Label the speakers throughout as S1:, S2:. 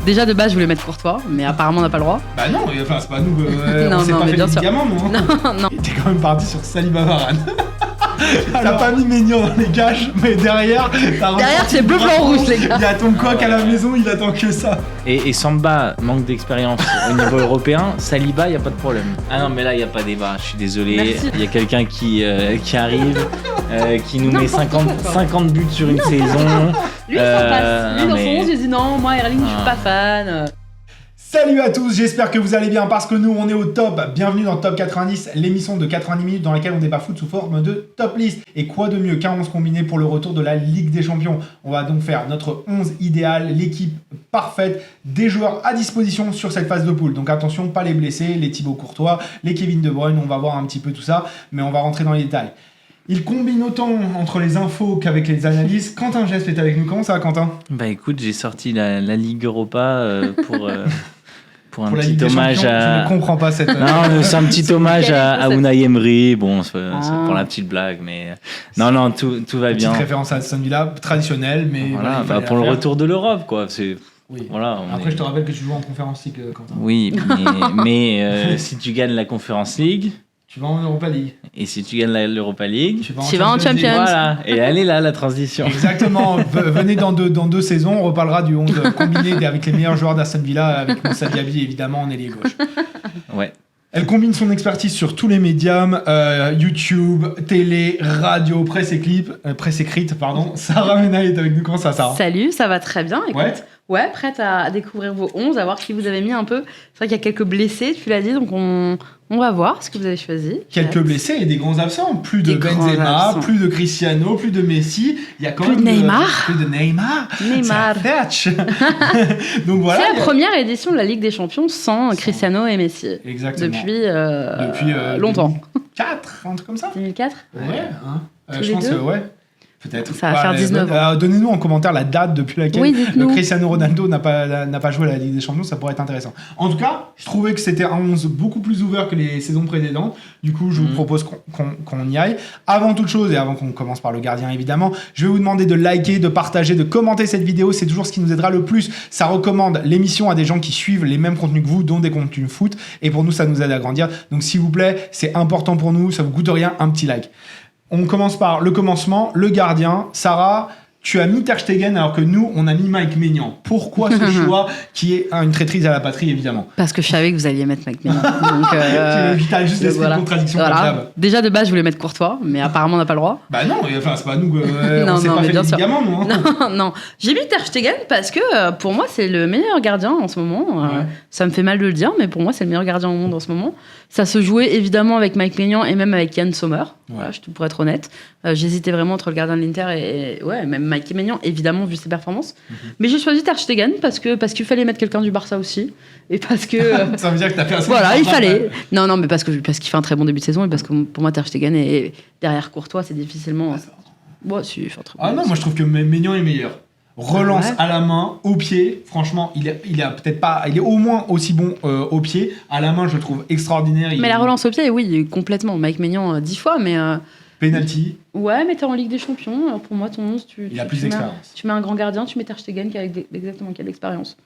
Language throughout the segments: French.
S1: Déjà de base, je voulais mettre Courtois, mais apparemment on n'a pas le droit.
S2: Bah non, enfin c'est pas nous,
S1: Non,
S2: on s'est
S1: non,
S2: pas
S1: mais
S2: fait
S1: bien
S2: les
S1: sûr.
S2: gamins, non.
S1: Non.
S2: T'es quand même parti sur Saliba Varane. T'as pas mis Maignan dans les cages, mais derrière,
S1: c'est bleu, blanc, rouge, les gars.
S2: Il y a ton coq à la maison, il attend que ça.
S3: Et Samba manque d'expérience au niveau européen, Saliba, il n'y a pas de problème. Ah non, mais là, il n'y a pas débat, je suis désolé. Il y a quelqu'un qui arrive, qui nous met 50 buts sur une saison.
S1: Lui, il s'en passe. Lui, dans son 11, il dit non, moi, Erling, je suis pas fan.
S2: Salut à tous, j'espère que vous allez bien parce que nous on est au top. Bienvenue dans Top 90, l'émission de 90 minutes dans laquelle on débat foot sous forme de top list. Et quoi de mieux qu'un 11 combiné pour le retour de la Ligue des Champions. On va donc faire notre 11 idéal, l'équipe parfaite, des joueurs à disposition sur cette phase de poule. Donc attention, pas les blessés, les Thibaut Courtois, les Kevin De Bruyne, on va voir un petit peu tout ça, mais on va rentrer dans les détails. Il combine autant entre les infos qu'avec les analyses. Quentin Gesp est avec nous. Comment ça va, Quentin ?
S3: Bah écoute, j'ai sorti la Ligue Europa pour un
S2: pour
S3: petit hommage à...
S2: Je ne comprends pas cette...
S3: Non, c'est un petit hommage à Unai Emery. Bon, c'est pour la petite blague, mais... Non, tout va bien.
S2: Petite référence à Aston Villa, traditionnelle, mais...
S3: Voilà, pour le retour de l'Europe, quoi.
S2: Oui.
S3: Voilà,
S2: après, je te rappelle que tu joues en Conference League, Quentin.
S3: Oui, mais si tu gagnes la Conference League...
S2: Tu vas en Europa League.
S3: Et si tu gagnes l'Europa League,
S1: tu vas en Champions.
S3: Voilà. Et elle est là, la transition.
S2: Exactement. Venez dans deux saisons, on reparlera du 11 combiné avec les meilleurs joueurs d'Aston Villa, avec Moussa Diaby évidemment en ailier gauche.
S3: Ouais.
S2: Elle combine son expertise sur tous les médiums, YouTube, télé, radio, presse écrite, pardon. Sarah Mena est avec nous. Comment ça, Sarah ?
S1: Salut, ça va très bien. Écoute,
S2: ouais,
S1: prête à découvrir vos 11, à voir qui vous avez mis un peu. C'est vrai qu'il y a quelques blessés, tu l'as dit, donc on va voir ce que vous avez choisi.
S2: Quelques blessés et des grands absents. Plus de Benzema, plus de Cristiano, plus de Messi. Il y a quand
S1: plus
S2: même
S1: de Neymar.
S2: Plus de Neymar.
S1: C'est
S2: Donc voilà.
S1: C'est la première édition de la Ligue des Champions sans Cristiano et Messi.
S2: Exactement.
S1: Depuis longtemps.
S2: 2004, un truc comme ça.
S1: 2004.
S2: Ouais. Je pense ouais. Peut-être.
S1: Ça va faire 19 ans.
S2: Donnez-nous en commentaire la date depuis laquelle Cristiano Ronaldo n'a pas joué à la Ligue des Champions, ça pourrait être intéressant. En tout cas, je trouvais que c'était un 11 beaucoup plus ouvert que les saisons précédentes. Du coup, je vous propose qu'on y aille. Avant toute chose, et avant qu'on commence par le gardien évidemment, je vais vous demander de liker, de partager, de commenter cette vidéo. C'est toujours ce qui nous aidera le plus. Ça recommande l'émission à des gens qui suivent les mêmes contenus que vous, dont des contenus foot. Et pour nous, ça nous aide à grandir. Donc s'il vous plaît, c'est important pour nous, ça vous coûte rien, un petit like. On commence par le commencement, le gardien. Sarah, tu as mis Ter Stegen alors que nous, on a mis Mike Maignan. Pourquoi ce choix qui est une traîtrise à la patrie, évidemment ?
S1: Parce que je savais que vous alliez mettre Mike Maignan.
S2: Tu as juste l'esprit de contradiction comme ça.
S1: Déjà de base, je voulais mettre Courtois, mais apparemment on n'a pas le droit.
S2: Bah non, enfin c'est pas nous, on s'est pas fait les ligaments, nous.
S1: Non. J'ai mis Ter Stegen parce que pour moi, c'est le meilleur gardien en ce moment. Ça me fait mal de le dire, mais pour moi, c'est le meilleur gardien au monde en ce moment. Ça se jouait évidemment avec Mike Maignan et même avec Yann Sommer. Voilà, pour être honnête. J'hésitais vraiment entre le gardien de l'Inter et même Mike Maignan, évidemment, vu ses performances. Mais j'ai choisi Ter Stegen parce qu'il fallait mettre quelqu'un du Barça aussi. Et parce que...
S2: ça veut dire que t'as fait un...
S1: Voilà, il fallait. Non, mais parce qu'il fait un très bon début de saison et parce que pour moi, Ter Stegen est derrière Courtois, c'est difficilement... si, il fait un très bon
S2: moi je trouve que Maignan est meilleur. Relance à la main, au pied, franchement, il est peut-être pas, il est au moins aussi bon au pied. À la main, je le trouve extraordinaire.
S1: Mais la relance au pied, oui, complètement. Mike Maignan 10 fois, mais...
S2: Penalty.
S1: Ouais, mais t'es en Ligue des Champions. Alors pour moi, ton 11,
S2: il a plus d'expérience.
S1: Tu mets un grand gardien, tu mets Ter Stegen qui a exactement quelle expérience.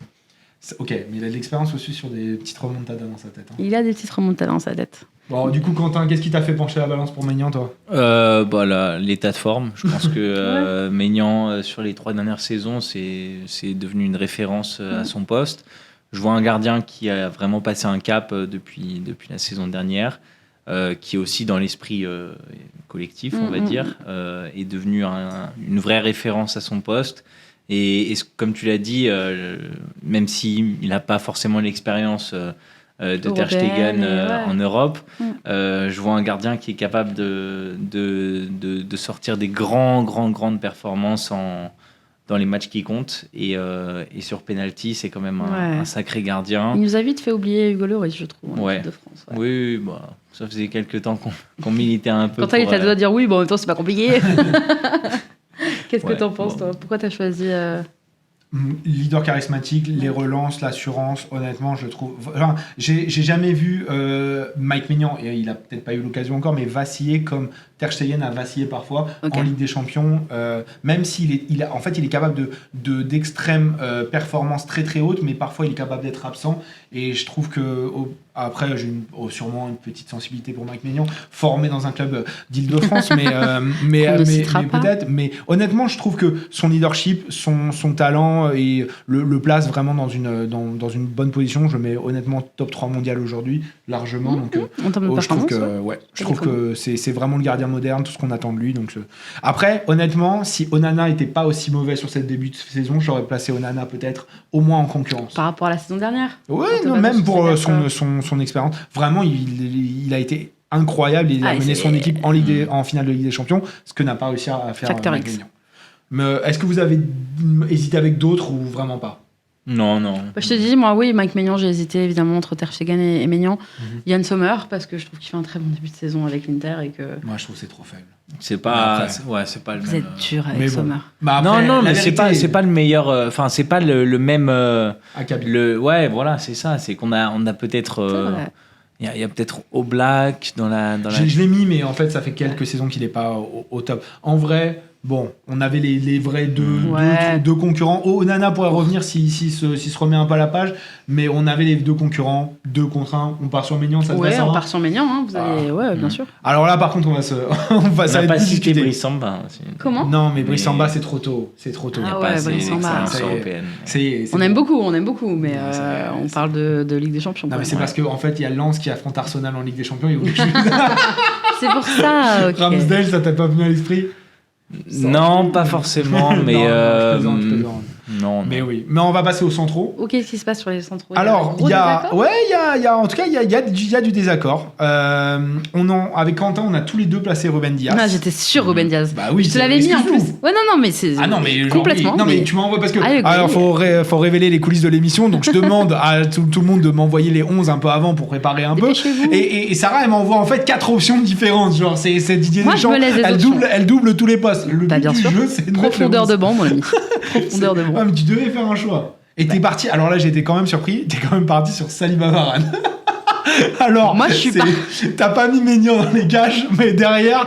S2: Ok, mais il a de l'expérience aussi sur des petites remontadas dans sa tête.
S1: Il a des petites remontadas dans sa tête.
S2: Bon, du coup, Quentin, qu'est-ce qui t'a fait pencher la balance pour Maignan, toi ?
S3: L'état de forme. Je pense que Maignan, sur les 3 dernières saisons, c'est devenu une référence à son poste. Je vois un gardien qui a vraiment passé un cap depuis la saison dernière, qui est aussi dans l'esprit collectif, on va dire, est devenu une vraie référence à son poste. Et comme tu l'as dit, même s'il n'a pas forcément l'expérience de Ter Stegen en Europe, je vois un gardien qui est capable de sortir des grandes performances dans les matchs qui comptent. Et sur penalty, c'est quand même un sacré gardien.
S1: Il nous a vite fait oublier Hugo Lloris, je trouve, en équipe de France.
S3: Oui, ça faisait quelques temps qu'on militait un peu.
S1: Quand il était à deux à dire oui, en même temps, c'est pas compliqué. Qu'est-ce que t'en penses, toi ? Pourquoi t'as choisi
S2: leader charismatique, les relances, l'assurance, honnêtement, je trouve. Enfin, j'ai jamais vu Mike Maignan, et il a peut-être pas eu l'occasion encore, mais vaciller comme Ter Stegen a vacillé parfois en Ligue des Champions, même s'il est, en fait, il est capable d'extrêmes performances très très hautes, mais parfois il est capable d'être absent. Et je trouve que après, j'ai sûrement une petite sensibilité pour Mike Maignan, formé dans un club d'Île-de-France, mais peut-être. Mais honnêtement, je trouve que son leadership, son talent, et le place vraiment dans une bonne position. Je mets honnêtement top 3 mondial aujourd'hui, largement. Donc, je trouve que c'est vraiment le gardien moderne, tout ce qu'on attend de lui. Donc, après, honnêtement, si Onana n'était pas aussi mauvais sur cette début de saison, j'aurais placé Onana peut-être au moins en concurrence.
S1: Par rapport à la saison dernière.
S2: Ouais, même pour son expérience. Vraiment, il a été incroyable. Il a mené son équipe en finale de Ligue des Champions, ce que n'a pas réussi à faire Mike Maignan. Mais est-ce que vous avez hésité avec d'autres ou vraiment pas?
S3: Non.
S1: Je te dis, moi, oui, Mike Maignan, j'ai hésité évidemment entre Ter Stegen et Maignan. Yann Sommer, parce que je trouve qu'il fait un très bon début de saison avec l'Inter et que.
S2: Moi, je trouve que c'est trop faible.
S3: C'est pas le même.
S1: Vous êtes dur avec Sommer.
S3: Non, mais c'est pas le meilleur. Enfin, c'est pas le même. Ouais, voilà, c'est ça. C'est qu'on a peut-être. Il y a peut-être Oblak dans la.
S2: Je l'ai mis, mais en fait, ça fait quelques saisons qu'il n'est pas au top. En vrai. Bon, on avait les vrais deux concurrents. Onana pourrait revenir s'il se remet un peu à la page, mais on avait les deux concurrents, 2 contre 1. On part sur Maignan, ça se passe.
S1: On part sur Maignan, hein, vous allez... bien sûr.
S2: Alors là, par contre, on va
S3: pas citer Brice Samba.
S1: Comment ?
S2: Non, mais Brice Samba, c'est trop tôt. C'est trop tôt.
S1: Ah ouais, Brice Samba. On aime beaucoup, mais on parle de Ligue des Champions.
S2: Non, mais c'est parce qu'en fait, il y a Lens qui affronte Arsenal en Ligue des Champions.
S1: C'est pour ça, ok.
S2: Ramsdale, ça t'a pas venu à l'esprit ?
S3: Non, pas forcément, mais
S2: je plaisante.
S3: Non.
S2: Mais oui. Mais on va passer aux centraux.
S1: Ok, qu'est-ce qui se passe sur les centraux?
S2: Alors, il y a en tout cas, il y a du désaccord. Avec Quentin, on a tous les deux placé Ruben Dias.
S1: Ah, j'étais sûr Ruben Dias.
S2: Bah oui,
S1: je te l'avais mis en plus. Ouais, non, mais c'est complètement.
S2: Non, mais tu m'envoies parce que alors faut révéler les coulisses de l'émission. Donc je demande à tout le monde de m'envoyer les 11 un peu avant pour préparer un peu. Et Sarah, elle m'envoie en fait 4 options différentes. Genre c'est Didier Deschamps. Elle double tous les postes. Le but du jeu, c'est
S1: profondeur de banc, mon ami. Profondeur de banc.
S2: Mais tu devais faire un choix. Et t'es parti. Alors là, j'étais quand même surpris. T'es quand même parti sur Saliba Varane. Alors,
S1: moi, je suis pas.
S2: T'as pas mis Maignan dans les cages, mais derrière,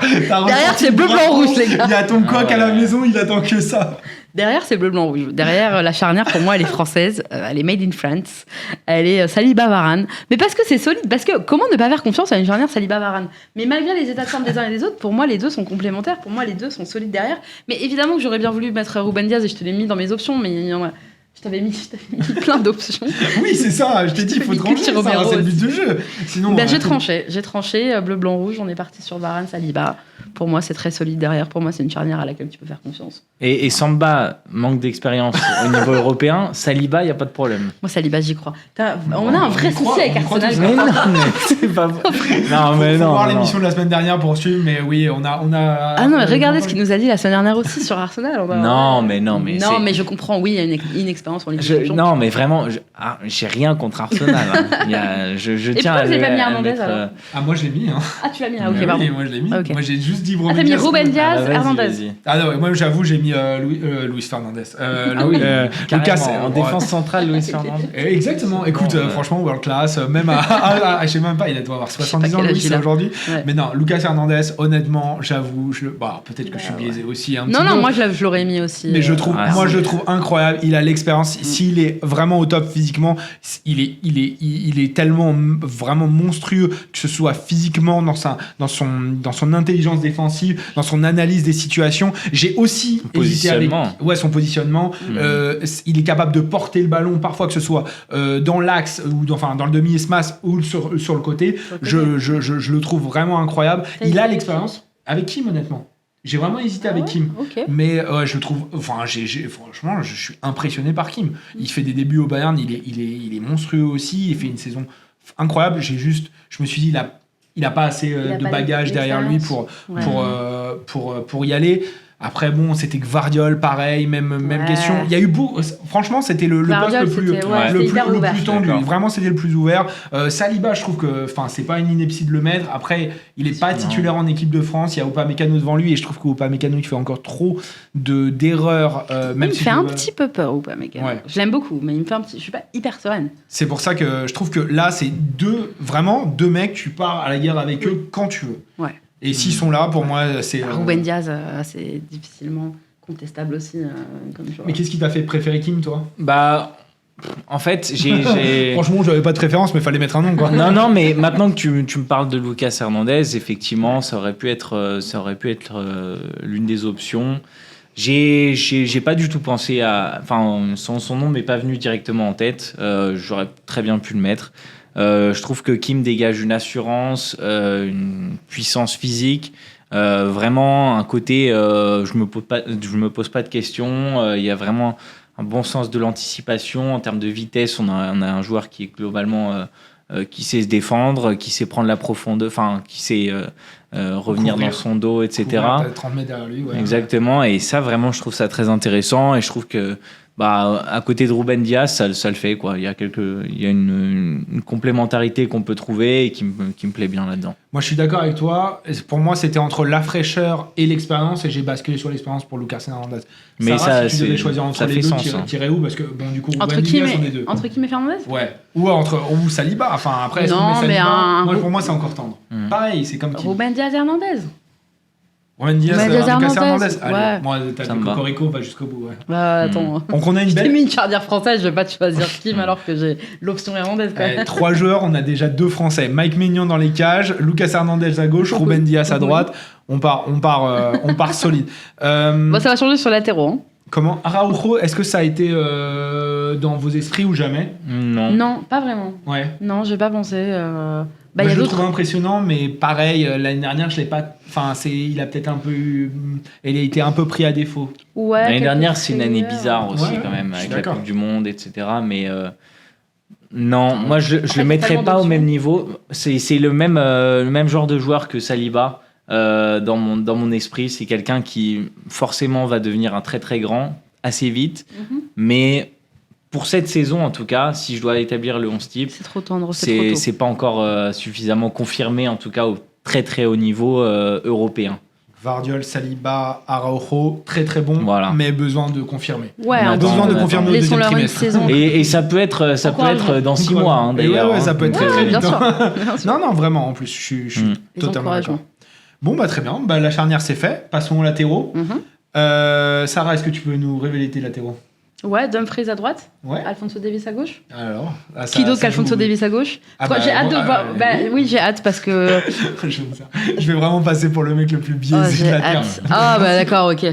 S1: c'est bleu, blanc, rouge, les gars.
S2: Il y a ton coq à la maison, il attend que ça.
S1: Derrière, c'est bleu, blanc, rouge. Derrière, la charnière, pour moi, elle est française. Elle est made in France. Elle est Saliba Varane. Mais parce que c'est solide. Parce que comment ne pas faire confiance à une charnière Saliba Varane? Mais malgré les états de forme des uns et des autres, pour moi, les deux sont complémentaires. Pour moi, les deux sont solides derrière. Mais évidemment que j'aurais bien voulu mettre Ruben Dias et je te l'ai mis dans mes options. Mais il y en a. Je t'avais mis plein d'options.
S2: Oui, c'est ça. Je t'ai dit, il faut trancher. C'est le but du jeu. Sinon,
S1: j'ai tranché. Bleu, blanc, rouge. On est parti sur Varane, Saliba. Pour moi, c'est très solide derrière. Pour moi, c'est une charnière à laquelle tu peux faire confiance.
S3: Et Samba manque d'expérience au niveau européen. Saliba, il n'y a pas de problème.
S1: Moi, Saliba, j'y crois. On a un vrai souci avec Arsenal.
S3: Mais non, mais c'est pas vrai.
S2: Non, mais non. Faut voir l'émission de la semaine dernière pour suivre, mais oui, on a.
S1: Ah non, mais regardez ce qu'il nous a dit la semaine dernière aussi sur Arsenal.
S3: Non, mais.
S1: Non, mais je comprends. Oui, il y a une expérience en Ligue des Champions.
S3: Non, mais vraiment, j'ai rien contre Arsenal. Je tiens à.
S1: Et pourquoi vous n'avez pas mis Hernandez alors?
S2: Ah, moi, je l'ai mis.
S1: Ah, tu l'as mis. Ok, pardon.
S2: Moi, je l'ai mis. Moi, j'ai juste dit
S1: Ruben Dias. T'as mis Ruben Dias, Hernandez.
S2: Ah non, moi, j'avoue, j'ai mis Luis Fernandez.
S3: Lucas en défense centrale, Luis Fernandez.
S2: Exactement. Écoute, franchement, world class. Même je sais même pas, il doit avoir 70 ans Luis aujourd'hui. Mais non, Lucas Hernandez, honnêtement, j'avoue, peut-être que je suis biaisé aussi un petit peu.
S1: Non, moi je l'aurais mis aussi.
S2: Mais je le trouve incroyable. Il a l'expérience. S'il est vraiment au top physiquement, il est tellement vraiment monstrueux, que ce soit physiquement dans son intelligence défensive, dans son analyse des situations. J'ai aussi hésité avec son positionnement. Il est capable de porter le ballon parfois, que ce soit dans l'axe ou dans le demi-espace ou sur le côté. Je le trouve vraiment incroyable. Il a l'expérience. Avec Kim, honnêtement. J'ai vraiment hésité avec Kim. Okay. Mais je le trouve. Franchement, je suis impressionné par Kim. Il fait des débuts au Bayern, il est monstrueux aussi. Il fait une saison incroyable. Je me suis dit, il a pas assez de bagages derrière lui pour y aller. Après, bon, c'était que Gvardiol, pareil, même question. Il y a eu franchement, c'était le poste le plus tendu.
S3: D'accord.
S2: Vraiment, c'était le plus ouvert. Saliba, je trouve que, c'est pas une ineptie de le mettre. Après, il est pas titulaire en équipe de France. Il y a Upamecano devant lui et je trouve que Upamecano, il fait encore trop d'erreurs.
S1: Il me fait un petit peu peur, Upamecano. Ouais. Je l'aime beaucoup, mais il me fait un petit. Je suis pas hyper sereine.
S2: C'est pour ça que je trouve que là, c'est deux mecs. Tu pars à la guerre avec eux quand tu veux.
S1: Ouais.
S2: Et s'ils sont là, pour moi, c'est...
S1: Ruben Diaz, c'est difficilement contestable aussi comme joueur.
S2: Mais qu'est-ce qui t'a fait préférer Kim, toi ?
S3: En fait,
S2: Franchement, j'avais pas de préférence, mais fallait mettre un nom, quoi.
S3: Non, mais maintenant que tu me parles de Lucas Hernandez, effectivement, ça aurait pu être l'une des options. J'ai pas du tout pensé à... Enfin, son nom m'est pas venu directement en tête. J'aurais très bien pu le mettre. Je trouve que Kim dégage une assurance, une puissance physique, vraiment un côté je me pose pas de questions. Il y a vraiment un bon sens de l'anticipation en termes de vitesse. On a un joueur qui est globalement qui sait se défendre, qui sait prendre la profondeur, qui sait revenir dans son dos, etc.
S2: Courir, 30 mètres derrière lui, ouais.
S3: Exactement. Et ça, vraiment, je trouve ça très intéressant. Et je trouve que à côté de Ruben Diaz, ça le fait, quoi. Il y a une complémentarité qu'on peut trouver et qui me plaît bien là-dedans.
S2: Moi, je suis d'accord avec toi. Pour moi, c'était entre la fraîcheur et l'expérience, et j'ai basculé sur l'expérience pour Lucas Hernandez.
S3: Mais
S2: Sarah, si tu devais choisir entre les deux, t'irais où ? Parce que du coup,
S1: entre Kim et Fernandez ?
S2: Ouais. Ou Saliba. Enfin, après,
S1: non, mais
S2: pour moi, c'est encore tendre. Pareil, c'est comme Kim.
S1: Ruben Diaz Hernandez.
S2: Ruben Diaz, Lucas Hernandez.
S1: Ouais.
S2: Allez, moi, t'as le Cocorico, va jusqu'au bout. Ouais.
S1: Attends.
S2: Donc, on a une
S1: belle... mis une charnière française, je vais pas te choisir Kim alors que j'ai l'option Hernandez.
S2: 3 joueurs, on a déjà 2 Français. Mike Maignan dans les cages, Lucas Hernandez à gauche, Ruben Diaz à droite. On part solide.
S1: Ça va changer sur latéraux. Hein.
S2: Comment ? Araujo, est-ce que ça a été dans vos esprits ou jamais ?
S1: Non, pas vraiment.
S2: Ouais.
S1: Non, j'ai pas pensé.
S2: Je le trouve impressionnant, mais pareil, l'année dernière, je l'ai pas. Il a peut-être un peu il a été un peu pris à défaut.
S1: Ouais.
S3: L'année dernière, c'est une année bizarre aussi, quand même, avec la Coupe du Monde, etc. Mais non, moi, je le mettrais pas au même niveau. C'est le même genre de joueur que Saliba. Dans mon esprit, c'est quelqu'un qui forcément va devenir un très très grand assez vite, mais pour cette saison en tout cas, si je dois établir le 11 type,
S1: c'est trop tendre,
S3: c'est pas encore suffisamment confirmé en tout cas au très très haut niveau européen.
S2: Gvardiol, Saliba, Araujo, très très bon, mais besoin de confirmer.
S1: Ouais,
S2: besoin de confirmer au deuxième trimestre.
S3: Et ça peut être dans 6 mois d'ailleurs.
S2: Ouais, ça peut être très vite.
S1: Bien sûr.
S2: Non, vraiment, en plus, je suis totalement d'accord. Bon, très bien. La charnière, c'est fait. Passons aux latéraux. Sarah, est-ce que tu peux nous révéler tes latéraux ?
S1: Ouais, Dumfries à droite.
S2: Ouais.
S1: Alphonso Davies à gauche.
S2: Alors,
S1: qui d'autre qu'Alphonso Davies à gauche ? J'ai hâte de voir. Oui, j'ai hâte parce que.
S2: Je vais vraiment passer pour le mec le plus biaisé de la Terre.
S1: D'accord, ok.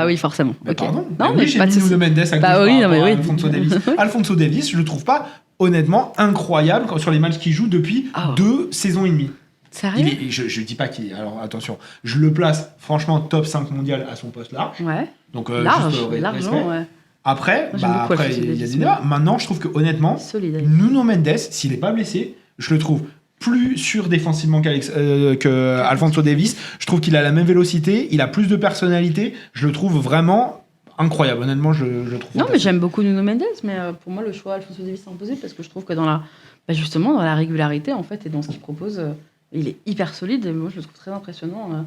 S2: Oui,
S1: forcément.
S2: Pardon.
S1: Non, mais
S2: j'ai
S1: pas de souci.
S2: Nuno Mendes à gauche Alphonso Davies. Alphonso Davies, je le trouve pas honnêtement incroyable sur les matchs qu'il joue depuis 2 saisons et demie.
S1: Sérieux ?
S2: Je dis pas qu'il est. Alors attention, je le place franchement top 5 mondial à son poste large.
S1: Ouais.
S2: Donc
S1: largement, ouais.
S2: Après, il y a des débats. Maintenant, je trouve que honnêtement, Nuno Mendes, s'il est pas blessé, je le trouve plus sûr défensivement que Alphonso Davies. Je trouve qu'il a la même vélocité, il a plus de personnalité. Je le trouve vraiment incroyable. Honnêtement, je le trouve.
S1: Non, mais j'aime beaucoup Nuno Mendes, mais pour moi, le choix Alphonso Davies s'est imposé parce que je trouve que dans la régularité en fait et dans ce qu'il propose. Il est hyper solide et moi je le trouve très impressionnant.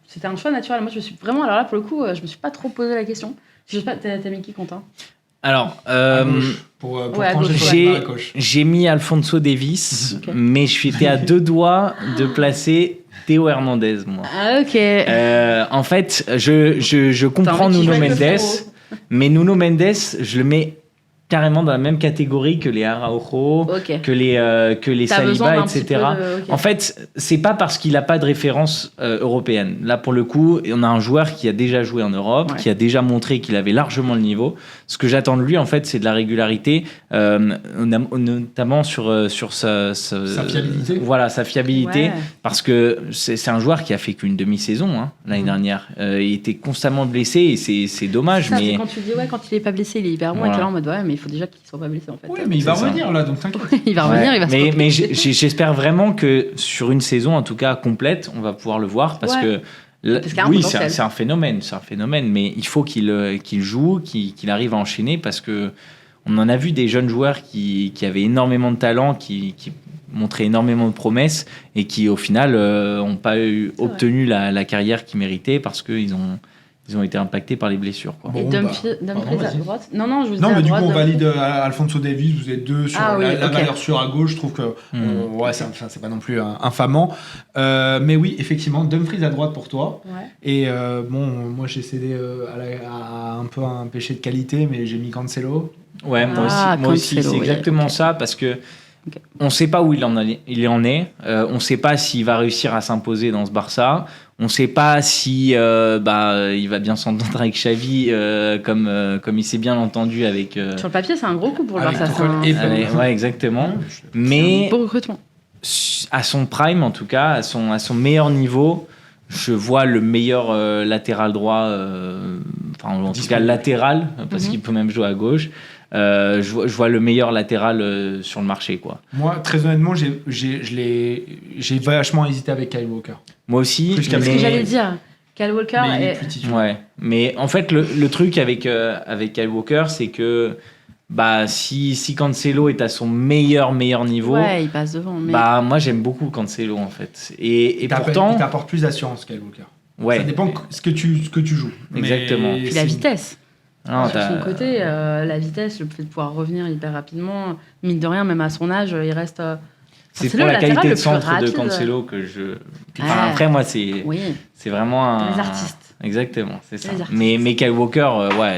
S1: C'était un choix naturel. Moi je me suis vraiment, alors là pour le coup, je me suis pas trop posé la question. Je sais pas, t'as mis qui, Quentin ?
S3: Alors,
S2: pour
S3: j'ai mis Alphonso Davies, mais j'étais à 2 doigts de placer Théo Hernandez, moi.
S1: Ah ok.
S3: En fait, je comprends Nuno Mendes, mais Nuno Mendes, je le mets carrément dans la même catégorie que les Araujo, que les Saliba, etc. En fait, c'est pas parce qu'il a pas de référence européenne. Là, pour le coup, on a un joueur qui a déjà joué en Europe, qui a déjà montré qu'il avait largement le niveau. Ce que j'attends de lui, en fait, c'est de la régularité, notamment sur sa
S2: fiabilité.
S3: Voilà, sa fiabilité, parce que c'est un joueur qui a fait qu'une demi-saison l'année dernière. Il était constamment blessé et c'est dommage. Mais
S1: quand tu dis quand il est pas blessé, il est hyper bon. Et tu es là en mode mais il faut déjà qu'il soit pas blessé en fait.
S2: Oui, mais il va revenir là, donc t'inquiète.
S1: Il va revenir, il va se
S3: mais j'espère vraiment que sur une saison, en tout cas complète, on va pouvoir le voir parce que Oui, c'est un phénomène, mais il faut qu'il joue, qu'il arrive à enchaîner, parce que on en a vu des jeunes joueurs qui avaient énormément de talent, qui montraient énormément de promesses et qui au final n'ont pas obtenu la carrière qu'ils méritaient parce qu'ils ont été impactés par les blessures, quoi.
S1: Et Dumfries à droite. Non, je vous dis
S2: non, mais du coup,
S1: droite,
S2: on valide Alphonso Davies. Vous êtes deux sur la valeur sûre à gauche. Je trouve que c'est pas non plus infamant. Mais oui, effectivement, Dumfries à droite pour toi.
S1: Ouais.
S2: Et moi, j'ai cédé à un peu un péché de qualité, mais j'ai mis Cancelo.
S3: Ouais, moi aussi, c'est exactement ça, parce que on ne sait pas où il en est. On ne sait pas s'il va réussir à s'imposer dans ce Barça. On ne sait pas si il va bien s'entendre avec Xavi, comme il s'est bien entendu avec.
S1: Sur le papier, c'est un gros coup pour le Barça.
S3: Ouais, exactement. Mais
S1: c'est un beau recrutement.
S3: À son prime, en tout cas, à son meilleur niveau, je vois le meilleur latéral droit, en tout cas latéral, parce qu'il peut même jouer à gauche. Je vois le meilleur latéral sur le marché, quoi.
S2: Moi, très honnêtement, j'ai vachement hésité avec Kyle Walker.
S3: Moi aussi.
S1: C'est ce que j'allais dire. Kyle Walker
S3: mais en fait, le truc avec Kyle Walker, c'est que si Cancelo est à son meilleur niveau,
S1: il passe devant. Mais...
S3: moi j'aime beaucoup Cancelo, en fait. Et pourtant,
S2: il t'apporte plus d'assurance, Kyle Walker.
S3: Ouais.
S2: Ça dépend ce que tu joues.
S3: Exactement.
S1: Puis la vitesse.
S3: Non,
S1: sur son côté, la vitesse, le fait de pouvoir revenir hyper rapidement, mine de rien, même à son âge, il reste.
S3: C'est pour la qualité de centre de Cancelo que je. Après, moi, c'est vraiment
S1: les artistes.
S3: Exactement, c'est ça. Mais Kyle Walker,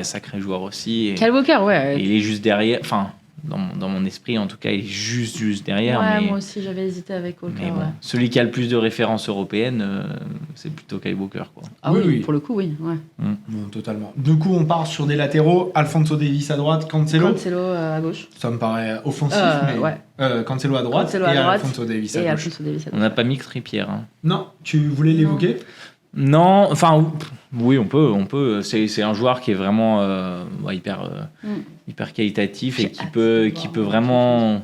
S3: sacré joueur aussi.
S1: Kyle Walker,
S3: et il est juste derrière. Enfin, dans mon esprit, en tout cas, il est juste derrière.
S1: Ouais, moi aussi, j'avais hésité avec Walker.
S3: Mais bon, celui qui a le plus de références européennes, c'est plutôt Kyle Walker, quoi.
S1: Ah oui, pour le coup, oui. Ouais.
S2: Bon, totalement. Du coup, on part sur des latéraux. Alphonso Davies à droite, Cancelo
S1: à gauche.
S2: Ça me paraît offensif, mais Cancelo à droite et Alphonso Davies à gauche.
S3: On n'a pas mis Trippier.
S2: Non, tu voulais l'évoquer ?
S3: Non, enfin, oui, on peut. C'est un joueur qui est vraiment hyper qualitatif et qui peut vraiment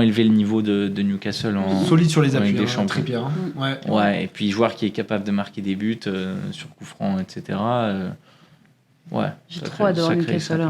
S3: élever le niveau de Newcastle
S2: solide sur les appuis,
S3: des champions.
S2: Trippier.
S3: Ouais, et puis joueur qui est capable de marquer des buts sur coup franc, etc.
S1: J'ai trop adoré Newcastle.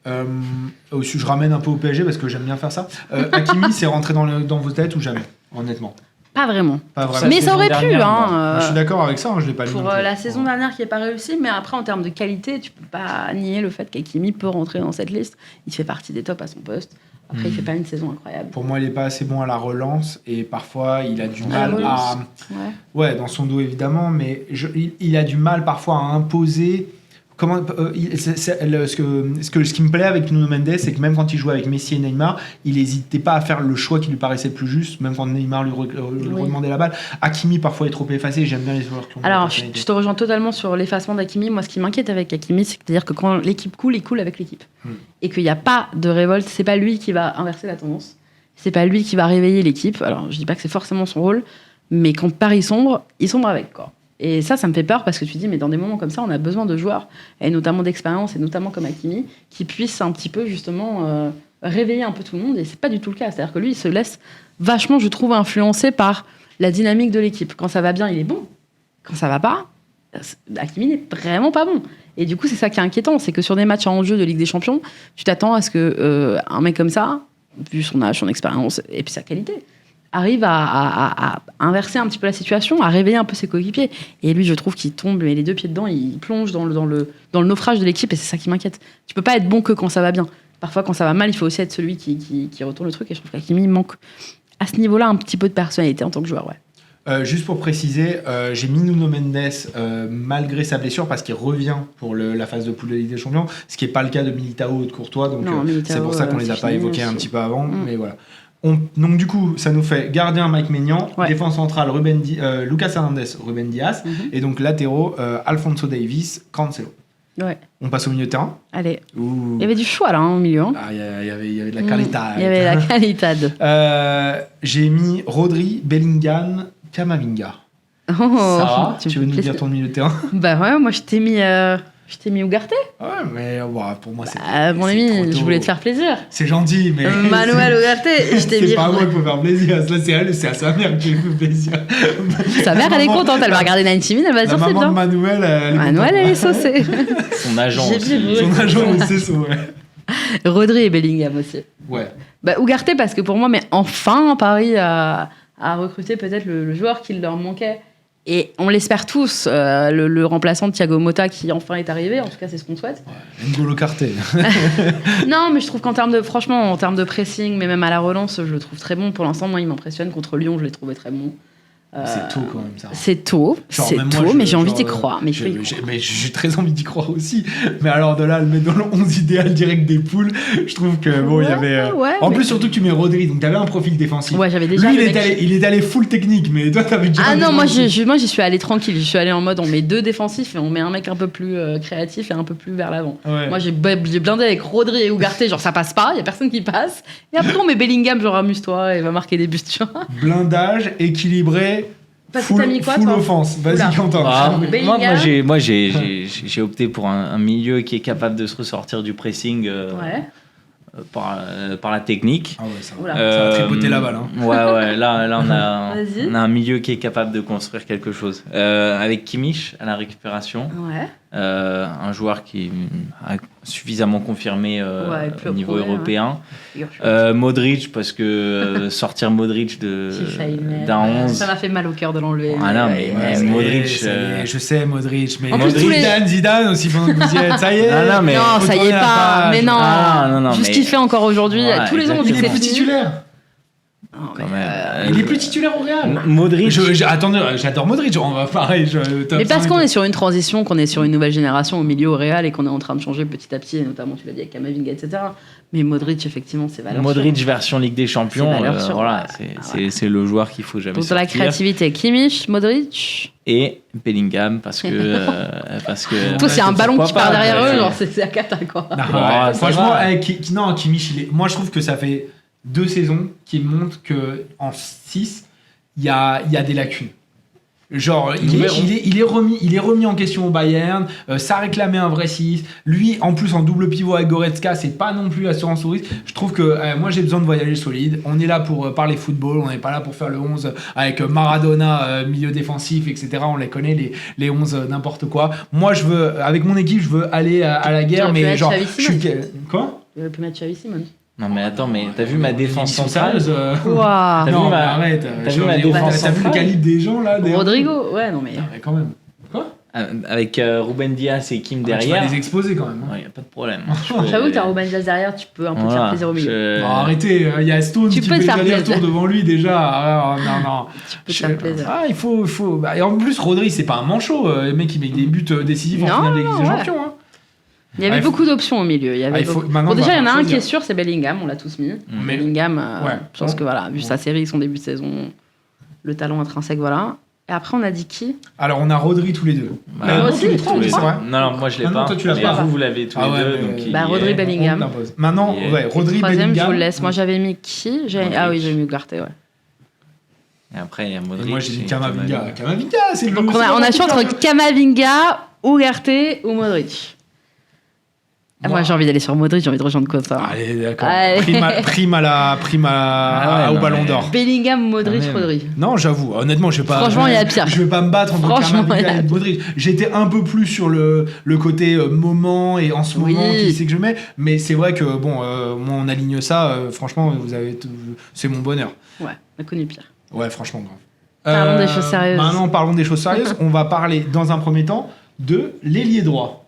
S2: Je ramène un peu au PSG parce que j'aime bien faire ça. Hakimi, c'est rentré dans vos têtes ou jamais, honnêtement?
S1: Pas vraiment. Mais ça aurait pu.
S2: Je suis d'accord avec ça, je l'ai pas lu.
S1: Pour la saison dernière qui n'est pas réussie, mais après en termes de qualité, tu peux pas nier le fait qu'Hakimi peut rentrer dans cette liste. Il fait partie des tops à son poste. Après, il fait pas une saison incroyable.
S2: Pour moi, il est pas assez bon à la relance et parfois il a du mal à. Ouais, dans son dos évidemment, mais il a du mal parfois à imposer. Ce qui me plaît avec Nuno Mendes, c'est que même quand il jouait avec Messi et Neymar, il n'hésitait pas à faire le choix qui lui paraissait le plus juste, même quand Neymar lui redemandait la balle. Hakimi parfois est trop effacé, j'aime bien les joueurs qui ont.
S1: Alors, je te rejoins totalement sur l'effacement d'Hakimi. Moi, ce qui m'inquiète avec Hakimi, c'est-à-dire que quand l'équipe coule, il coule avec l'équipe. Et qu'il n'y a pas de révolte, c'est pas lui qui va inverser la tendance. C'est pas lui qui va réveiller l'équipe. Alors, je dis pas que c'est forcément son rôle, mais quand Paris sombre, il sombre avec, quoi. Et ça me fait peur parce que tu dis, mais dans des moments comme ça, on a besoin de joueurs, et notamment d'expérience, et notamment comme Hakimi, qui puissent un petit peu justement réveiller un peu tout le monde. Et c'est pas du tout le cas. C'est-à-dire que lui, il se laisse vachement, je trouve, influencer par la dynamique de l'équipe. Quand ça va bien, il est bon. Quand ça va pas, Hakimi n'est vraiment pas bon. Et du coup, c'est ça qui est inquiétant, c'est que sur des matchs en jeu de Ligue des Champions, tu t'attends à ce que un mec comme ça, vu son âge, son expérience et puis sa qualité, arrive à inverser un petit peu la situation, à réveiller un peu ses coéquipiers. Et lui, je trouve qu'il tombe, mais les deux pieds dedans, il plonge dans le naufrage de l'équipe, et c'est ça qui m'inquiète. Tu peux pas être bon que quand ça va bien. Parfois, quand ça va mal, il faut aussi être celui qui retourne le truc, et je trouve qu'Hakimi manque à ce niveau-là un petit peu de personnalité en tant que joueur.
S2: Juste pour préciser, j'ai mis Nuno Mendes malgré sa blessure parce qu'il revient pour la phase de poule de Ligue des Champions, ce qui n'est pas le cas de Militao ou de Courtois, donc c'est pour ça qu'on les a pas évoqués un petit peu avant, mais voilà. Donc du coup, ça nous fait gardien Mike Maignan, défense centrale Lucas Hernandez, Ruben Dias, et donc latéraux Alphonso Davies, Cancelo. On passe au milieu de terrain.
S1: Allez. Il y avait du choix là au milieu.
S2: Il y avait de la qualité.
S1: Il y avait la qualité.
S2: J'ai mis Rodri, Bellingham, Camavinga. Ça va, tu veux nous dire ton milieu de terrain?
S1: Bah ouais, moi je t'ai mis Je t'ai mis Ugarte.
S2: Ouais, mais pour moi, c'est.
S1: Mon ami, je voulais te faire plaisir.
S2: C'est gentil, mais.
S1: Manuel Ugarte, je t'ai mis.
S2: C'est pas à moi qu'il faut faire plaisir. Là, c'est à sa mère qui fait plaisir.
S1: Sa mère, elle est contente. Elle va regarder 90 Minutes, elle va dire c'est bien.
S2: Manuel,
S1: elle est saucée.
S3: Son agent aussi.
S2: Son agent aussi, ouais.
S1: Rodri et Bellingham aussi.
S2: Ouais.
S1: Ugarte, parce que pour moi, mais enfin, Paris a recruté peut-être le joueur qui leur manquait. Et on l'espère tous, le remplaçant de Thiago Motta qui enfin est arrivé, en tout cas c'est ce qu'on souhaite.
S2: Ouais, N'Golo Kanté.
S1: Non, mais je trouve qu'en termes de pressing, mais même à la relance, je le trouve très bon. Pour l'instant, moi il m'impressionne. Contre Lyon, je l'ai trouvé très bon.
S2: C'est tôt quand même ça.
S1: C'est tôt, mais j'ai envie d'y croire. Mais
S2: j'ai très envie d'y croire aussi. Mais alors de là, le mettre dans le 11 idéal direct des poules, je trouve que bon, il y avait. En plus, surtout que tu mets Rodri, donc t'avais un profil défensif.
S1: Ouais, j'avais déjà.
S2: Lui, il est allé full technique, mais toi, t'avais déjà.
S1: Ah non, moi j'y suis allé tranquille. Je suis allé en mode on met 2 défensifs et on met un mec un peu plus créatif et un peu plus vers l'avant. Ouais. Moi j'ai blindé avec Rodri et Ugarte, genre ça passe pas, il y a personne qui passe. Et après on met Bellingham, genre amuse-toi, il va marquer des buts, tu vois.
S2: Blindage, équilibré.
S1: T'as mis quoi,
S2: full offense. Vas-y, Quentin.
S3: Moi, j'ai opté pour un milieu qui est capable de se ressortir du pressing par la technique.
S2: Ah ouais, ça va tripoter la balle. Hein.
S3: Ouais, là on a un milieu qui est capable de construire quelque chose. Avec Kimmich à la récupération.
S1: Ouais.
S3: Un joueur qui a suffisamment confirmé au niveau européen. Modric, parce que sortir Modric d'un 11...
S1: Ça m'a fait mal au cœur de l'enlever.
S3: Ah non, mais Modric...
S2: Je sais, Modric, mais
S3: Zidane
S2: aussi pendant que vous y êtes. Ça y est.
S1: Non, ça y est pas. Mais non. Juste ce qu'il fait encore aujourd'hui. Tous les ans, on dit que c'est
S2: plus titulaire. Il est plus titulaire au Real.
S3: Modric.
S2: Attendez, j'adore Modric. On va pareil.
S1: Mais parce qu'on est sur une transition, qu'on est sur une nouvelle génération au milieu au Real et qu'on est en train de changer petit à petit, et notamment tu l'as dit avec Camavinga, etc. Mais Modric, effectivement, c'est valeur
S3: Modric version Ligue des Champions. C'est le joueur qu'il faut jamais sortir.
S1: Pour la créativité, Kimmich, Modric.
S3: Et Bellingham, parce que.
S1: Toi, c'est un ballon qui part derrière eux, genre c'est à cata, quoi.
S2: Franchement, Kimmich, moi je trouve que ça fait 2 saisons qui montrent qu'en 6, il y a des lacunes. Genre, il est remis en question au Bayern, ça réclamait un vrai 6. Lui, en plus, en double pivot avec Goretzka, c'est pas non plus assurance au risque. Je trouve que moi, j'ai besoin de voyager solide. On est là pour parler football, on n'est pas là pour faire le 11 avec Maradona, milieu défensif, etc. On les connaît, les 11 n'importe quoi. Moi, avec mon équipe, je veux aller à la guerre, mais genre... Quoi ?
S1: Tu aurais pu mettre Xavi Simons.
S3: Non mais attends, t'as vu ma défense centrale?
S2: Non, arrête.
S3: T'as vu ma défense centrale?
S2: T'as vu le calibre des gens là?
S1: Rodrigo, ouais, non mais
S2: quand même. Quoi?
S3: Avec Ruben Dias et Kim derrière.
S2: Tu vas les exposer quand même.
S3: Ouais, y a pas de problème.
S1: J'avoue que t'as Ruben Dias derrière, tu peux un peu te faire plaisir au milieu.
S2: Non, arrêtez, il y a Stone qui fait l'aller-retour devant lui déjà. Non.
S1: Tu peux te faire plaisir.
S2: Il faut. Et en plus, Rodri, c'est pas un manchot. Le mec, il met des buts décisifs en finale de Ligue des Champions.
S1: Il y avait beaucoup d'options au milieu. Déjà, il y en a un qui est sûr, c'est Bellingham, on l'a tous mis. Bellingham, je pense que vu sa série, son début de saison, le talent intrinsèque, voilà. Et après, on a dit qui?
S2: Alors, on a Rodri tous les deux.
S1: Moi aussi, tous les deux.
S3: Non, moi je l'ai pas.
S2: Toi, tu l'as pas.
S3: Vous l'avez tous les deux.
S1: Rodri, Bellingham.
S2: Maintenant, Rodri, Bellingham.
S1: Je vous le laisse. Moi, j'avais mis qui? Ah oui, j'ai mis Ugarte, ouais.
S3: Et après, il y a Modric.
S2: Moi, j'ai dit Camavinga. Camavinga, c'est le.
S1: Donc, on a choisi entre Camavinga, Ugarte ou Modric. Moi, j'ai envie d'aller sur Modric, j'ai envie de rejoindre quoi ça.
S2: Allez, d'accord. Prime au Ballon d'Or.
S1: Bellingham, Modric, Rodri.
S2: Non, j'avoue, honnêtement, je vais pas.
S1: Franchement, il y a pire.
S2: Je vais pas me battre entre Camavinga et Modric. J'étais un peu plus sur le côté moment et en ce moment qui c'est que je mets, mais c'est vrai que moi on aligne ça. Franchement, c'est mon bonheur.
S1: Ouais, on a connu pire.
S2: Ouais, franchement grave.
S1: Parlons des choses sérieuses.
S2: Maintenant, parlons des choses sérieuses. On va parler dans un premier temps de l'ailier droit.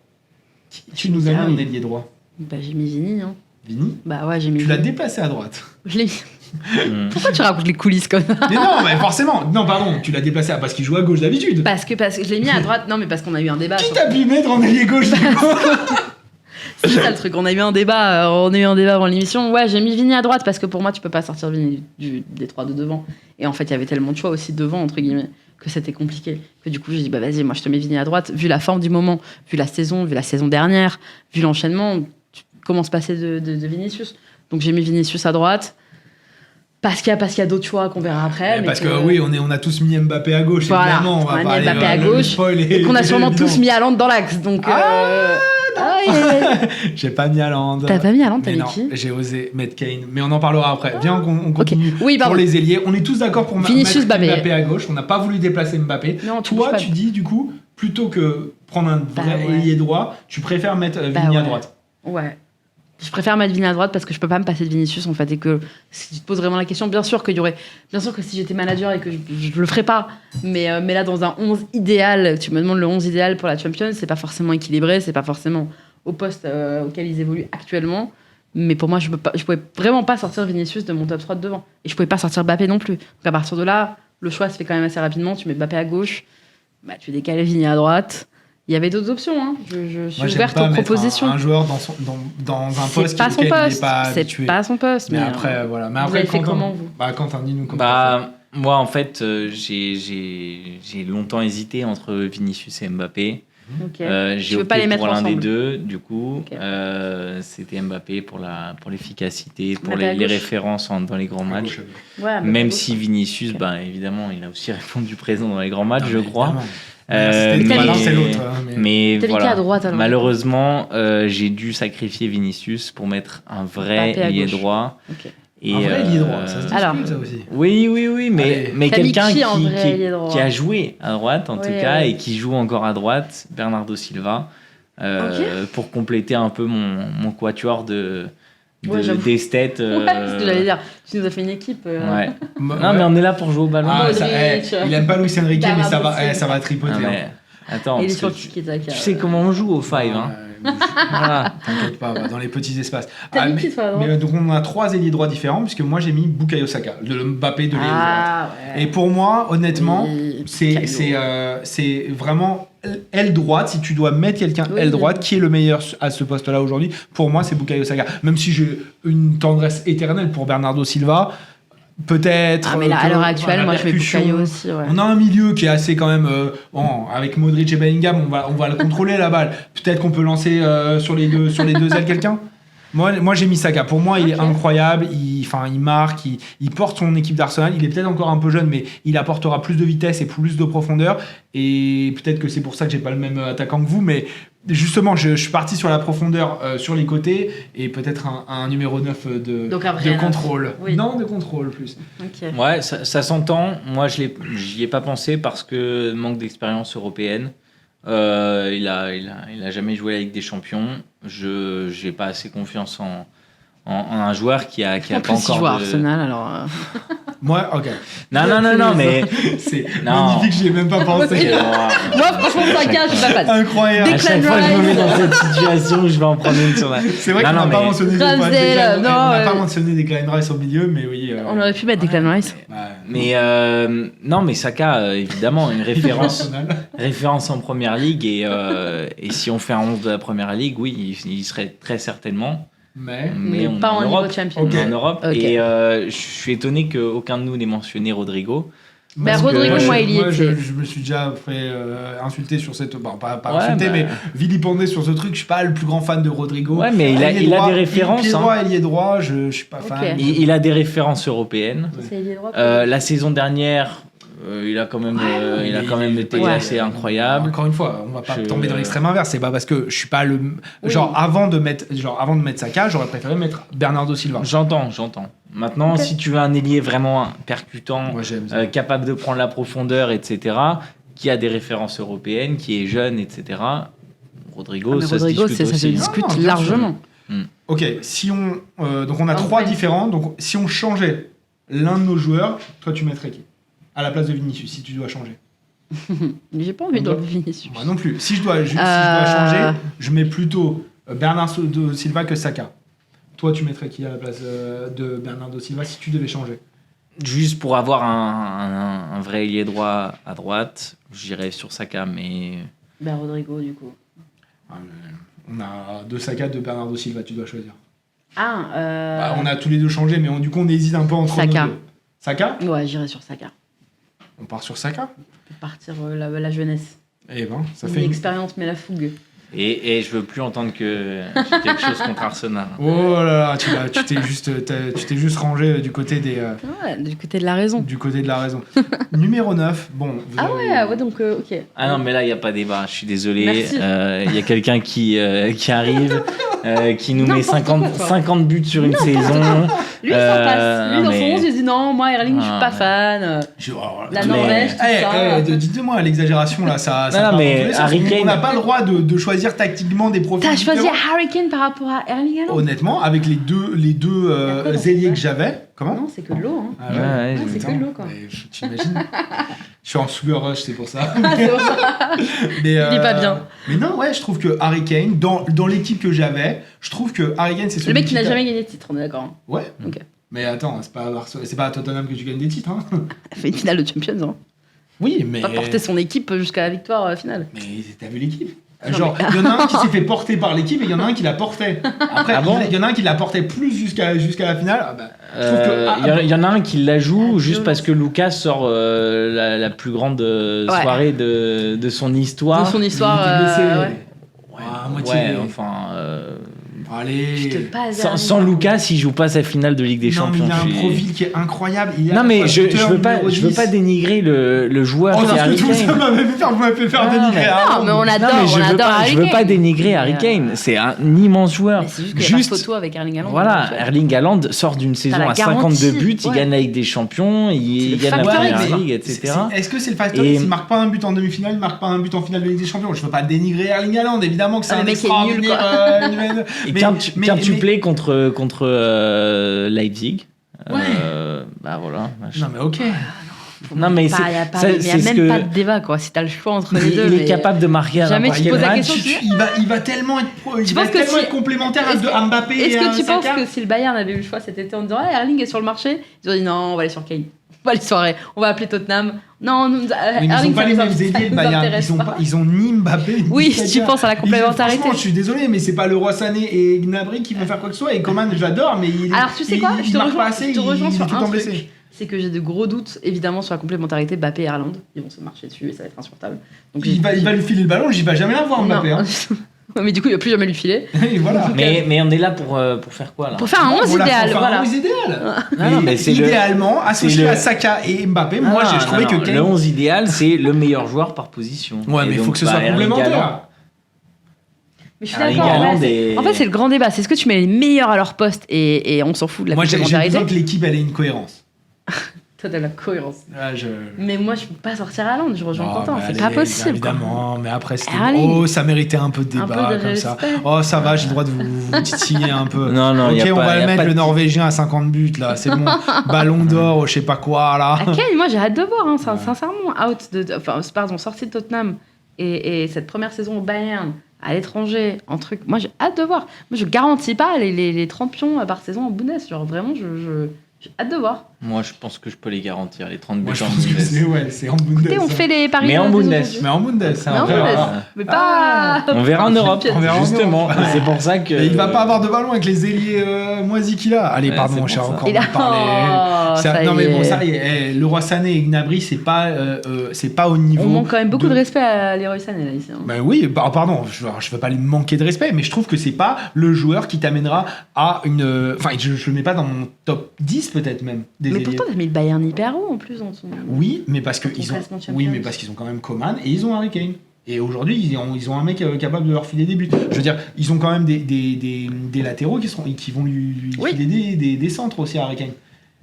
S2: Tu nous as mis un ailier droit.
S1: J'ai mis Vini, hein.
S2: Vini ?
S1: Bah ouais, j'ai mis.
S2: Tu l'as déplacé à droite.
S1: Je l'ai mis. Pourquoi tu racontes les coulisses comme ça?
S2: Mais non, mais forcément. Non, pardon, tu l'as déplacé parce qu'il joue à gauche d'habitude.
S1: Parce que je l'ai mis à droite. Non, mais parce qu'on a eu un débat.
S2: Qui t'a pu mettre en ailier gauche du coup?
S1: C'est ça le truc. On a eu un débat avant l'émission. Ouais, j'ai mis Vini à droite parce que pour moi, tu peux pas sortir Vini des 3 de devant. Et en fait, il y avait tellement de choix aussi devant entre guillemets que c'était compliqué. Que du coup, j'ai dit vas-y, moi je te mets Vini à droite. Vu la forme du moment, vu la saison dernière, vu l'enchaînement, comment se passer de Vinicius. Donc j'ai mis Vinicius à droite. Parce qu'il y a d'autres choix qu'on verra après.
S2: Parce que oui, on a tous mis Mbappé à gauche,
S1: voilà,
S2: évidemment. On va
S1: mis Mbappé à gauche. Et qu'on a sûrement tous mis Haaland dans l'axe. Donc,
S2: j'ai pas mis Haaland.
S1: T'as pas mis Haaland, t'as mis qui ?
S2: J'ai osé mettre Kane. Mais on en parlera après. Viens, on continue.
S1: Oui,
S2: pour les ailiers. On est tous d'accord pour mettre Mbappé à gauche. On n'a pas voulu déplacer Mbappé.
S1: Non,
S2: toi, tu dis du coup, plutôt que prendre un vrai ailier droit, tu préfères mettre Vini à droite.
S1: Ouais. Je préfère mettre Vini à droite parce que je peux pas me passer de Vinicius en fait, et que si tu te poses vraiment la question, bien sûr que si j'étais manager et que je le ferais pas, mais là dans un 11 idéal, tu me demandes le 11 idéal pour la Champions, c'est pas forcément équilibré, c'est pas forcément au poste auquel ils évoluent actuellement, mais pour moi je pouvais vraiment pas sortir Vinicius de mon top 3 de devant, et je pouvais pas sortir Mbappé non plus. Donc à partir de là, le choix se fait quand même assez rapidement, tu mets Mbappé à gauche, tu décales Vini à droite. Il y avait d'autres options, hein. Je suis ouverte aux propositions.
S2: Un joueur dans un poste qui n'est pas habitué.
S1: C'est pas son poste.
S2: Mais après, voilà. Mais après,
S1: vous avez fait comment, vous ?
S2: Quentin, dis-nous comment
S3: moi, en fait, j'ai longtemps hésité entre Vinicius et Mbappé. J'ai opté pour l'un des deux, du coup. C'était Mbappé pour l'efficacité, pour les références dans les grands matchs. Même si Vinicius, évidemment, il a aussi répondu présent dans les grands matchs, je crois.
S2: C'est l'autre.
S3: Mais voilà, droite, malheureusement, j'ai dû sacrifier Vinicius pour mettre un vrai ailier droit.
S2: Et un vrai ailier droit, ça se discute ça aussi.
S3: Oui, mais quelqu'un qui a joué à droite en tout cas, et qui joue encore à droite, Bernardo Silva, pour compléter un peu mon quatuor d'esthètes.
S1: C'est ce que j'allais dire. Tu nous as fait une équipe.
S3: Non, mais on est là pour jouer au ballon.
S2: Il aime pas Luis Enrique, mais ça va tripoter.
S3: Attends,
S1: tu
S3: sais comment on joue au five, hein.
S2: Voilà. T'inquiète pas, dans les petits espaces. Donc on a 3 ailiers droits différents, puisque moi j'ai mis Bukayo Saka, le Mbappé de l'ailier droite. Et pour moi, honnêtement, c'est vraiment aile droite. Si tu dois mettre quelqu'un aile droite, qui est le meilleur à ce poste-là aujourd'hui, pour moi c'est Bukayo Saka. Même si j'ai une tendresse éternelle pour Bernardo Silva. Peut-être.
S1: Mais là, à l'heure actuelle, moi je mets Bukayo aussi. Ouais.
S2: On a un milieu qui est assez quand même. Avec Modric et Bellingham, on va le contrôler la balle. Peut-être qu'on peut lancer sur les deux ailes quelqu'un. Moi j'ai mis Saka. Pour moi, il est incroyable. Il marque, il porte son équipe d'Arsenal. Il est peut-être encore un peu jeune, mais il apportera plus de vitesse et plus de profondeur. Et peut-être que c'est pour ça que j'ai pas le même attaquant que vous, mais. Justement, je suis parti sur la profondeur sur les côtés et peut-être un numéro 9 de contrôle.
S1: Oui.
S2: Non, de contrôle plus.
S1: Okay.
S3: Ouais, ça s'entend. Moi, j'y ai pas pensé parce que manque d'expérience européenne. Il a jamais joué la Ligue des Champions. J'ai pas assez confiance en un joueur qui a pas encore.
S1: Si je vois Arsenal, alors.
S2: Moi, ok.
S3: Non, mais
S2: c'est magnifique, j'y ai même pas pensé.
S1: Moi, franchement, Saka, je suis pas fan.
S2: Incroyable.
S3: À chaque fois que je me mets dans cette situation, je vais en prendre une sur la.
S2: C'est vrai qu'on n'a pas mentionné pas mentionné Declan Rice au milieu, mais oui.
S1: On aurait pu mettre Declan Rice.
S3: Mais Saka, évidemment, une référence en Première Ligue et si on fait un 11 de la Première Ligue, oui, il serait très certainement.
S1: Mais pas en niveau champion.
S3: En Europe. Okay. Et je suis étonné qu'aucun de nous n'ait mentionné Rodrigo.
S1: Rodrigo, moi, il y était.
S2: Je me suis déjà fait insulter sur cette. Bon, pas insulter, mais vilipender sur ce truc. Je suis pas le plus grand fan de Rodrigo.
S3: Ouais, mais il a des références.
S2: Ailier droit, je suis pas fan.
S3: Il a des références européennes. La saison dernière. Il a quand même été assez incroyable.
S2: Encore une fois, on va pas tomber dans l'extrême inverse. C'est pas parce que je suis pas le avant de mettre Saka, j'aurais préféré mettre Bernardo Silva.
S3: J'entends. Maintenant, si tu veux un ailier vraiment percutant, capable de prendre la profondeur, etc., qui a des références européennes, qui est jeune, etc., Rodrigo, ça se
S1: discute largement.
S2: Ok, si donc on a 3 différents. Donc si on changeait l'un de nos joueurs, toi tu mettrais qui à la place de Vinicius, si tu dois changer?
S1: J'ai pas envie de Vinicius.
S2: Moi non plus. Si je dois changer, je mets plutôt Bernardo Silva que Saka. Toi, tu mettrais qui à la place de Bernardo Silva si tu devais changer?
S3: Juste pour avoir un vrai ailier droit à droite, j'irais sur Saka, mais...
S1: Rodrigo, du coup.
S2: On a 2 Saka, 2 Bernardo Silva, tu dois choisir.
S1: On
S2: a tous les deux changé, mais du coup, on hésite un peu entre
S1: Saka.
S2: Nos deux. Saka?
S1: Ouais, j'irais sur Saka.
S2: On part sur Saka?
S1: On peut partir la jeunesse.
S2: Ça
S1: fait une expérience, mais la fougue.
S3: Et je veux plus entendre que j'ai quelque chose contre Arsenal.
S2: Oh là là, tu t'es juste rangé du côté des...
S1: Ouais, du côté de la raison.
S2: Du côté de la raison. Numéro 9, bon...
S1: ouais, donc ok.
S3: Ah non, mais là, il n'y a pas débat, je suis désolé. Il y a quelqu'un qui arrive, qui nous met 50 buts sur une saison.
S1: Lui, ça passe. Lui, dans son 11, il dit non, moi, Erling, je suis pas fan. La Norvège, tout ça.
S2: Dites-moi, l'exagération, là, ça
S3: non, mais Harry Kane...
S2: On n'a pas le droit de choisir tactiquement des profils.
S1: T'as choisi Harry Kane par rapport à Erling Haaland?
S2: Honnêtement, avec les deux ailiers que j'avais. Comment?
S1: Non, c'est que de l'eau. Hein.
S2: Ah ouais,
S1: c'est que de l'eau, quoi.
S2: T'imagines? Je suis en sugar rush, c'est pour ça.
S1: Mais, il est pas bien.
S2: Mais non, ouais, je trouve que Harry Kane, dans l'équipe que j'avais, je trouve que Harry Kane, c'est celui
S1: le mec qui n'a jamais gagné de titre, on est d'accord.
S2: Ouais.
S1: Ok.
S2: Mais attends, c'est pas à Tottenham que tu gagnes des titres. Hein.
S1: Il fait une finale de Champions. Hein.
S2: Oui, mais.
S1: Pas porter son équipe jusqu'à la victoire finale.
S2: Mais t'as vu l'équipe? Genre, il y en a un qui s'est fait porter par l'équipe et il y en a un qui l'a porté. Après, il y en a un qui l'a porté plus jusqu'à la finale.
S3: Il y en a un qui la joue juste parce que Lucas sort la plus grande soirée de son histoire.
S1: De son histoire.
S2: Allez.
S3: Sans Lucas, il joue pas sa finale de Ligue des Champions.
S2: Non, mais il a un profil qui est incroyable.
S3: Non, mais je veux pas dénigrer le joueur qui est Harry Kane.
S2: Vous m'avez fait faire dénigrer.
S1: Non, mais on adore Harry Kane.
S3: Je veux pas dénigrer Harry Kane. C'est un immense joueur.
S1: C'est juste qu'il y a pas de photo avec Erling Haaland.
S3: Voilà, Erling Haaland sort d'une saison à 52 buts, il gagne la Ligue des Champions, il gagne la Première Ligue, etc.
S2: Est-ce que c'est le facteur s'il marque pas un but en demi-finale, il marque pas un but en finale de Ligue des Champions? Je veux pas dénigrer Erling Haaland, évidemment que c'est un extraordinaire.
S3: Quand tu plais contre Leipzig, bah voilà.
S2: Non mais ok.
S3: Non mais
S1: il y a même pas de débat quoi. Si t'as le choix entre les deux,
S3: il est capable de marquer.
S1: Jamais tu poses la question.
S2: Il va tellement être complémentaire à Mbappé.
S1: Est-ce que tu penses que si le Bayern avait eu le choix cet été en disant Erling est sur le marché, ils ont dit non, on va aller sur Kane. On va aller soirée. On va appeler Tottenham. Non,
S2: ils n'ont pas les mêmes ailiers, le Bayern. Ils ont ni Mbappé.
S1: Oui, si tu penses à la complémentarité.
S2: Franchement, je suis désolé, mais c'est pas Leroy Sané et Gnabry qui vont faire quoi que ce soit. Et Coman, je l'adore, mais
S1: alors tu sais quoi, je te rejoins sur un truc.
S2: Blessé.
S1: C'est que j'ai de gros doutes, évidemment, sur la complémentarité Mbappé et Haaland. Ils vont se marcher dessus et ça va être insupportable.
S2: Donc il va lui filer le ballon, j'y vais jamais la voir Mbappé.
S1: Mais du coup, il va plus jamais lui filer.
S2: Voilà.
S3: Mais on est là pour faire quoi là?
S1: Pour faire un 11 idéal.
S2: Un 11 idéal. Idéalement, associé à Saka et Mbappé, moi je trouvais que Kane...
S3: Le 11 idéal, c'est le meilleur joueur par position.
S2: Ouais, mais il faut que ce soit complémentaire.
S1: Mais je suis d'accord. En fait, c'est le grand débat. C'est est-ce que tu mets les meilleurs à leur poste et on s'en fout de la complémentarité.
S2: Moi, j'ai besoin que l'équipe ait une cohérence.
S1: Toi, t'as la cohérence. Mais moi, je peux pas sortir à Londres, je rejoins Quentin, c'est pas possible.
S2: Évidemment, mais après, ça méritait un peu de débat comme ça. Oh, ça va, j'ai le droit de vous titiller un peu.
S3: Non,
S2: ok, on va le mettre le Norvégien à 50 buts, là, c'est bon. Ballon d'or, je sais pas quoi, là.
S1: Kane, moi, j'ai hâte de voir, sincèrement, sortie de Tottenham et cette première saison au Bayern, à l'étranger, en truc. Moi, j'ai hâte de voir. Moi, je garantis pas les 30 pions par saison en Bundes. Genre, vraiment, j'ai hâte de voir.
S3: Moi, je pense que je peux les garantir, les 30 buts
S2: en Bundes. C'est en Bundes.
S1: Écoutez, on fait les paris.
S3: Mais en Bundes.
S1: Mais pas.
S3: On verra en Europe, justement. C'est pour ça que.
S2: Et il va pas avoir de ballon avec les ailiers moisis qu'il a. Allez, pardon, j'ai encore parlé. Non, mais bon, ça y est. Leroy Sané et Gnabry, c'est pas au niveau.
S1: On manque quand même beaucoup de respect à Leroy Sané, là, ici.
S2: Ben oui, pardon, je veux pas lui manquer de respect, mais je trouve que c'est pas le joueur qui t'amènera à une. Enfin, je le mets pas dans mon top 10, peut-être même.
S1: Mais pourtant, t'as mis le Bayern hyper haut en plus dans son.
S2: Oui, mais parce qu'ils ont quand même Coman et ils ont Harry Kane. Et aujourd'hui, ils ont un mec capable de leur filer des buts. Je veux dire, ils ont quand même des latéraux qui vont lui filer des centres aussi à Harry Kane.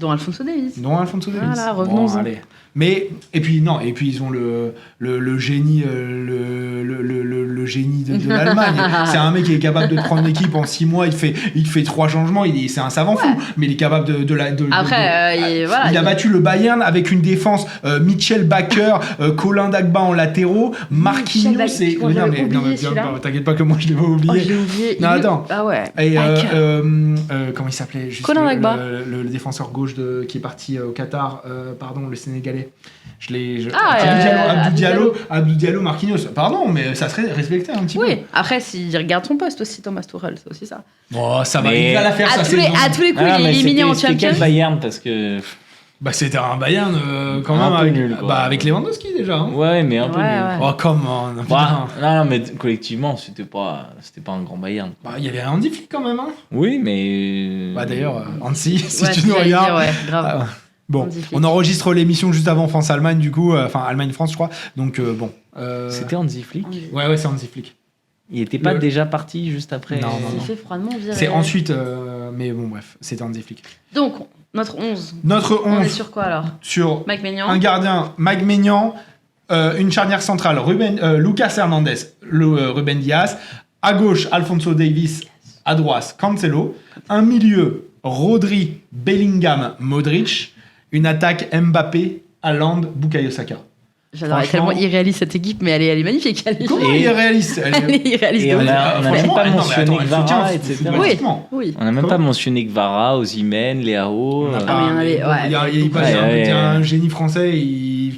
S1: Dont Alphonso Davies.
S2: Voilà,
S1: revenons-en.
S2: Bon, allez. Mais et puis ils ont le génie le génie de l'Allemagne. C'est un mec qui est capable de prendre l'équipe en 6 mois, il fait 3 changements, c'est un savant fou, mais il est capable de il a battu le Bayern avec une défense Mitchell Bakker, Colin Dagba en latéraux, Marquinhos t'inquiète pas que moi je l'ai pas oublié.
S1: Je l'ai oublié.
S2: Non, attends.
S1: Ah ouais.
S2: Et comment il s'appelait juste
S1: Colin Dagba.
S2: Le défenseur gauche qui est parti au Qatar, le Sénégalais. Abdou Diallo, Marquinhos. Pardon, mais ça serait respecté un petit peu.
S1: Oui, après, s'il regarde son poste aussi, Thomas Tuchel, c'est aussi ça.
S2: Bon, ça va, il va la faire,
S1: à tous les coups, il est éliminé en Champions.
S3: C'était quel Bayern, parce que...
S2: Bah, c'était un Bayern quand
S3: Un
S2: même
S3: peu
S2: avec,
S3: nul, quoi.
S2: avec Lewandowski déjà. Hein.
S3: Ouais, mais un peu
S1: Ouais,
S3: nul.
S1: ouais.
S2: Oh, comment
S3: Bah, non, mais collectivement, c'était pas un grand Bayern.
S2: Bah, il y avait Hansi Flick quand même. Hein.
S3: Oui, mais.
S2: Bah, d'ailleurs, Hansi, si
S1: Ouais,
S2: tu nous
S1: j'allais dire,
S2: regardes.
S1: ouais, grave.
S2: Ah, bon,
S1: Hansi Flick.
S2: on enregistre l'émission juste avant France-Allemagne, du coup, enfin Allemagne-France, je crois. Donc, bon.
S3: C'était Hansi Flick.
S2: Ouais, c'est Hansi Flick.
S3: Il était pas déjà parti juste après.
S2: Non, non,
S1: Il
S2: non.
S1: s'est fait froidement virer.
S2: C'est ensuite, mais bon, bref, c'était Hansi Flick.
S1: Donc, notre 11.
S2: Notre
S1: On est
S2: 11
S1: sur quoi alors?
S2: sur
S1: Mike Maignan.
S2: un gardien, Mike Maignan, une charnière centrale, Lucas Hernandez, Ruben Dias, à gauche, Alphonso Davies, à droite, Cancelo, un milieu, Rodri, Bellingham, Modric, une attaque, Mbappé, Haaland, Bukayo Saka.
S1: J'adore, elle est
S2: Franchement-
S1: tellement irréaliste cette équipe, mais elle est magnifique. Elle est,
S2: Comment il est réaliste
S1: elle est irréaliste.
S3: Et
S1: de
S3: on
S1: ouf.
S3: a même
S2: franchement,
S3: pas
S2: non, mais
S3: mentionné
S2: attends, elle
S3: Kvara,
S2: soutient
S3: etc.
S2: footballistiquement.
S1: Oui.
S3: On n'a même
S2: Comment
S3: pas mentionné Kvara, Osimhen, Léao.
S2: On n'a
S1: Ah,
S2: pas-
S1: mais il y en avait,
S2: bon,
S1: ouais.
S2: il y a- il passe
S3: Ouais,
S2: un
S3: ouais,
S2: petit-
S3: ouais.
S2: un génie français,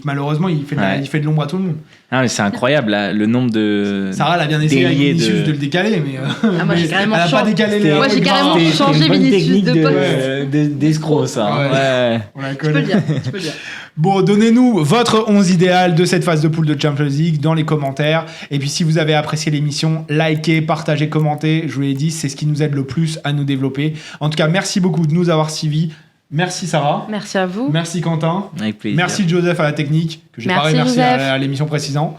S2: malheureusement, il fait de l'ombre à tout le monde.
S3: Ah, mais c'est incroyable, là, le nombre de.
S2: Sarah, elle a bien essayé avec
S3: Délié
S2: Vinicius
S3: de-
S2: de le décaler, mais,
S1: Ah, moi, j'ai
S2: mais
S1: carrément
S2: elle a pas
S1: changé.
S2: décalé
S3: C'était-
S2: les
S1: Moi, j'ai carrément
S3: C'était
S1: changé
S3: une bonne
S1: Vinicius
S3: technique
S1: de poste.
S3: d'escroc, ça.
S2: Ouais.
S3: Ouais.
S2: On la
S1: Tu peux le
S2: connaît.
S1: dire, tu peux le dire.
S2: Bon, donnez-nous votre 11 idéal de cette phase de poule de Champions League dans les commentaires. Et puis, si vous avez apprécié l'émission, likez, partagez, commentez. Je vous l'ai dit, c'est ce qui nous aide le plus à nous développer. En tout cas, merci beaucoup de nous avoir suivis. Merci Sarah.
S1: Merci à vous.
S2: Merci Quentin.
S3: Avec plaisir.
S2: Merci Joseph à la technique, que j'ai pas
S1: Merci,
S2: remercié
S1: Joseph.
S2: à l'émission précédente.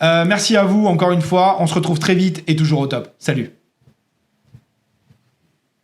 S2: Merci à vous encore une fois. On se retrouve très vite et toujours au top. Salut.